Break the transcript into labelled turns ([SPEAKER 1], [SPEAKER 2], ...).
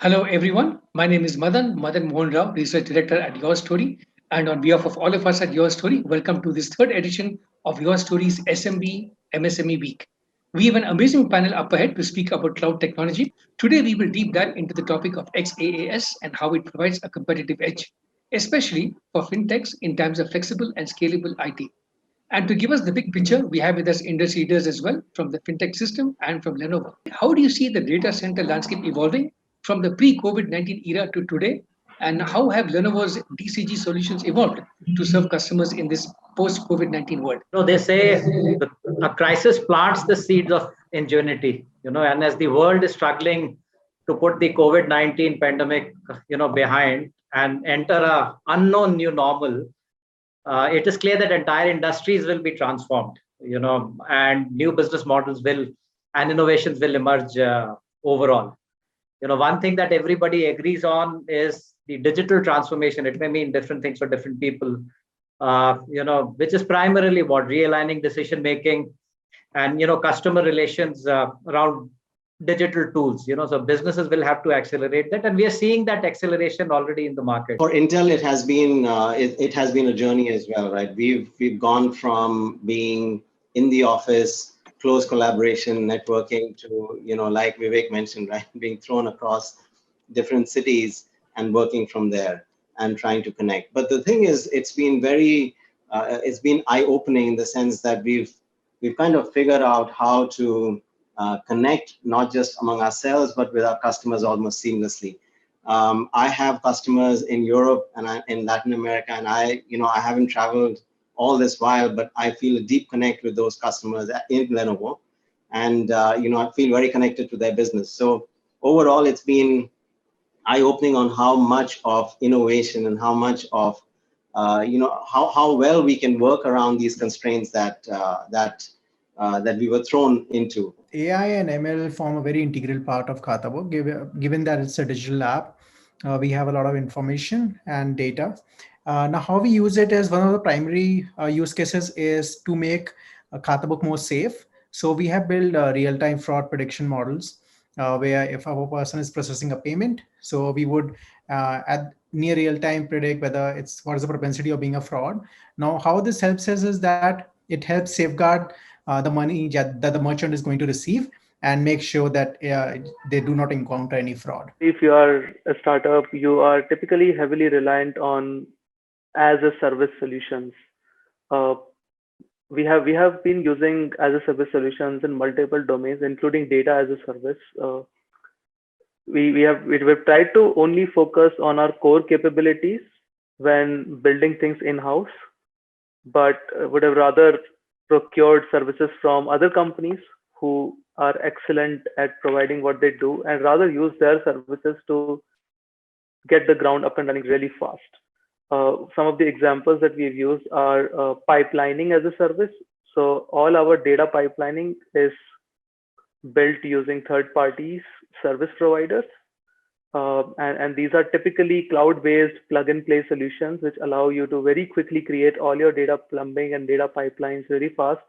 [SPEAKER 1] Hello, everyone. My name is Madan Mohan Rao, Research Director at Your Story. And on behalf of all of us at Your Story, welcome to this third edition of Your Story's SMB MSME Week. We have an amazing panel up ahead to speak about cloud technology. Today, we will deep dive into the topic of XaaS and how it provides a competitive edge, especially for fintechs in times of flexible and scalable IT. And to give us the big picture, we have with us industry leaders as well from the fintech system and from Lenovo. How do you see the data center landscape evolving from the pre COVID 19 era to today? And how have Lenovo's DCG solutions evolved to serve customers in this post COVID 19 world?
[SPEAKER 2] They say a crisis plants the seeds of ingenuity, and as the world is struggling to put the COVID-19 pandemic, behind and enter a unknown new normal, it is clear that entire industries will be transformed, and new business models will and innovations will emerge overall. One thing that everybody agrees on is the digital transformation. It may mean different things for different people, which is primarily what realigning decision making and customer relations around digital tools. So businesses will have to accelerate that, and we are seeing that acceleration already in the market.
[SPEAKER 3] For Intel, it has been it has been a journey as well, right? We've gone from being in the office, close collaboration, networking to like Vivek mentioned, right, being thrown across different cities and working from there and trying to connect. But the thing is, it's been eye-opening in the sense that we've kind of figured out how to connect not just among ourselves but with our customers almost seamlessly. I have customers in Europe and in Latin America, and I haven't traveled all this while, but I feel a deep connect with those customers in Lenovo, and I feel very connected to their business. So overall, it's been eye-opening on how much of innovation and how much of how well we can work around these constraints that we were thrown into.
[SPEAKER 4] AI and ML form a very integral part of Khatabo, given that it's a digital app. We have a lot of information and data. Now, how we use it is one of the primary use cases is to make Khatabo more safe. So we have built real-time fraud prediction models where if a person is processing a payment, so we would at near real-time predict whether what is the propensity of being a fraud. Now, how this helps us is that it helps safeguard the money that the merchant is going to receive and make sure that they do not encounter any fraud.
[SPEAKER 5] If you are a startup, you are typically heavily reliant on as a service solutions. We have been using as a service solutions in multiple domains, including data as a service. We've tried to only focus on our core capabilities when building things in-house, but would have rather procured services from other companies who are excellent at providing what they do, and rather use their services to get the ground up and running really fast. Some of the examples that we've used are pipelining as a service. So all our data pipelining is built using third-party service providers. And these are typically cloud-based plug-and-play solutions, which allow you to very quickly create all your data plumbing and data pipelines very fast